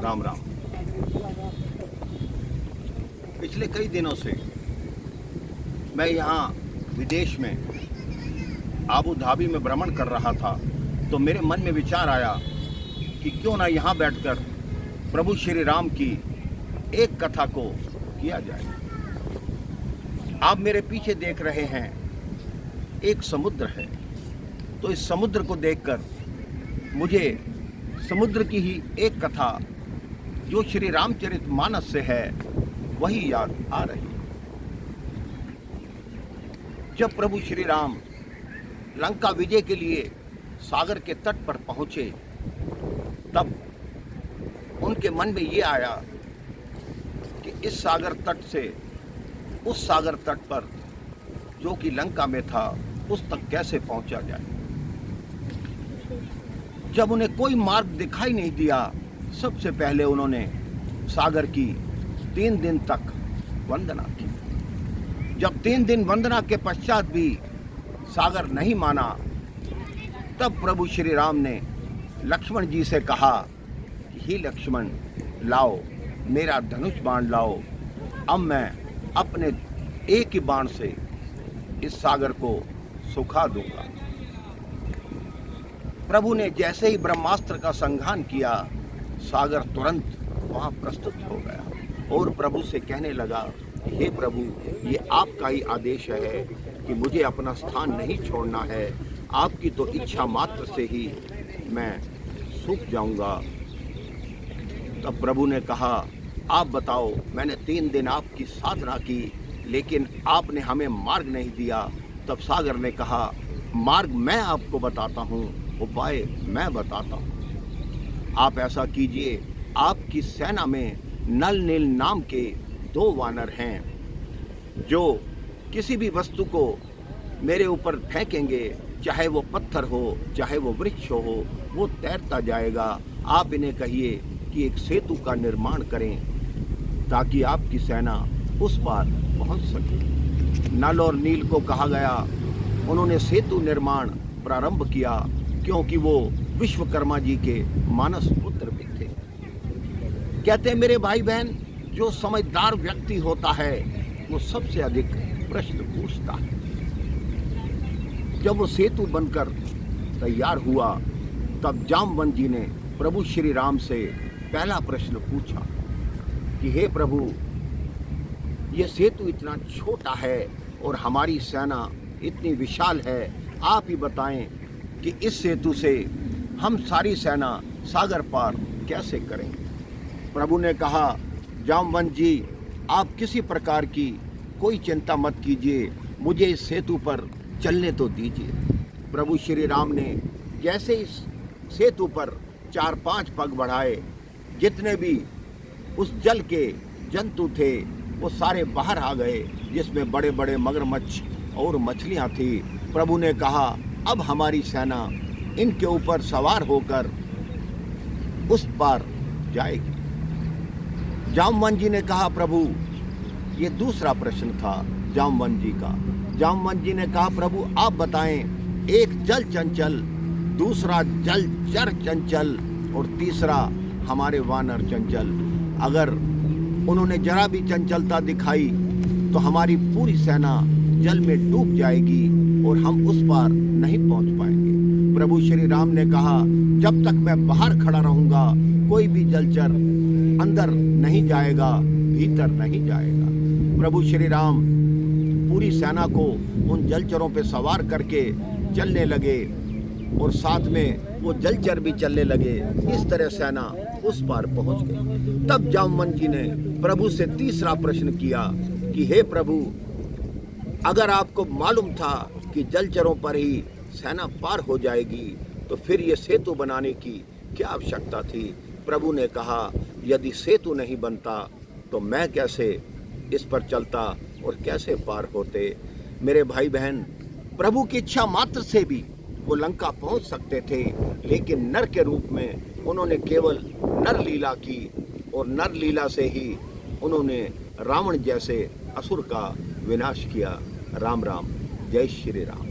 राम राम। पिछले कई दिनों से मैं यहाँ विदेश में आबू धाबी में भ्रमण कर रहा था, तो मेरे मन में विचार आया कि क्यों ना यहाँ बैठकर प्रभु श्री राम की एक कथा को किया जाए। आप मेरे पीछे देख रहे हैं, एक समुद्र है। तो इस समुद्र को देखकर मुझे समुद्र की ही एक कथा जो श्री रामचरितमानस से है वही याद आ रही। जब प्रभु श्री राम लंका विजय के लिए सागर के तट पर पहुंचे, तब उनके मन में ये आया कि इस सागर तट से उस सागर तट पर जो कि लंका में था उस तक कैसे पहुंचा जाए। जब उन्हें कोई मार्ग दिखाई नहीं दिया, सबसे पहले उन्होंने सागर की 3 दिन तक वंदना की। जब 3 दिन वंदना के पश्चात भी सागर नहीं माना, तब प्रभु श्री राम ने लक्ष्मण जी से कहा कि हे लक्ष्मण, लाओ मेरा धनुष बाण लाओ, अब मैं अपने एक ही बाण से इस सागर को सुखा दूंगा। प्रभु ने जैसे ही ब्रह्मास्त्र का संघान किया, सागर तुरंत वहां प्रस्तुत हो गया और प्रभु से कहने लगा, हे प्रभु, ये आपका ही आदेश है कि मुझे अपना स्थान नहीं छोड़ना है। आपकी तो इच्छा मात्र से ही मैं सूख जाऊंगा। तब प्रभु ने कहा, आप बताओ, मैंने 3 दिन आपकी साधना की, लेकिन आपने हमें मार्ग नहीं दिया। तब सागर ने कहा, मार्ग मैं आपको बताता हूँ, उपाय मैं बताता हूँ। आप ऐसा कीजिए, आपकी सेना में नल नील नाम के 2 वानर हैं, जो किसी भी वस्तु को मेरे ऊपर फेंकेंगे, चाहे वो पत्थर हो चाहे वो वृक्ष हो, वो तैरता जाएगा। आप इन्हें कहिए कि एक सेतु का निर्माण करें ताकि आपकी सेना उस पार पहुंच सके। नल और नील को कहा गया, उन्होंने सेतु निर्माण प्रारंभ किया, क्योंकि वो विश्वकर्मा जी के मानस पुत्र भी थे। कहते हैं मेरे भाई बहन, जो समझदार व्यक्ति होता है वो सबसे अधिक प्रश्न पूछता है। जब वो सेतु बनकर तैयार हुआ, तब जामवंत जी ने प्रभु श्री राम से पहला प्रश्न पूछा कि हे प्रभु, ये सेतु इतना छोटा है और हमारी सेना इतनी विशाल है, आप ही बताएं कि इस सेतु से हम सारी सेना सागर पार कैसे करें। प्रभु ने कहा, जामवंत जी, आप किसी प्रकार की कोई चिंता मत कीजिए, मुझे इस सेतु पर चलने तो दीजिए। प्रभु श्री राम ने जैसे इस सेतु पर 4-5 पग बढ़ाए, जितने भी उस जल के जंतु थे वो सारे बाहर आ गए, जिसमें बड़े बड़े मगरमच्छ और मछलियां थी। प्रभु ने कहा, अब हमारी सेना इनके ऊपर सवार होकर उस पार जाएगी। जामवंत जी ने कहा, प्रभु, ये दूसरा प्रश्न था जामवंत जी का। जामवंत जी ने कहा, प्रभु आप बताएं, एक जल चंचल, दूसरा जल चर चंचल और तीसरा हमारे वानर चंचल। अगर उन्होंने जरा भी चंचलता दिखाई तो हमारी पूरी सेना जल में डूब जाएगी और हम उस पार नहीं पहुंच पाएंगे। प्रभु श्री राम ने कहा, जब तक मैं बाहर खड़ा रहूंगा, कोई भी जलचर अंदर नहीं जाएगा, भीतर नहीं जाएगा। प्रभु श्री राम पूरी सेना को उन जलचरों पे सवार करके चलने लगे और साथ में वो जलचर भी चलने लगे। इस तरह सेना उस पार पहुंच गई। तब जामवंत जी ने प्रभु से तीसरा प्रश्न किया कि हे प्रभु, अगर आपको मालूम था कि जलचरों पर ही सेना पार हो जाएगी, तो फिर ये सेतु बनाने की क्या आवश्यकता थी। प्रभु ने कहा, यदि सेतु नहीं बनता तो मैं कैसे इस पर चलता और कैसे पार होते। मेरे भाई बहन, प्रभु की इच्छा मात्र से भी वो लंका पहुंच सकते थे, लेकिन नर के रूप में उन्होंने केवल नर लीला की और नर लीला से ही उन्होंने रावण जैसे असुर का विनाश किया। राम राम, जय श्री राम।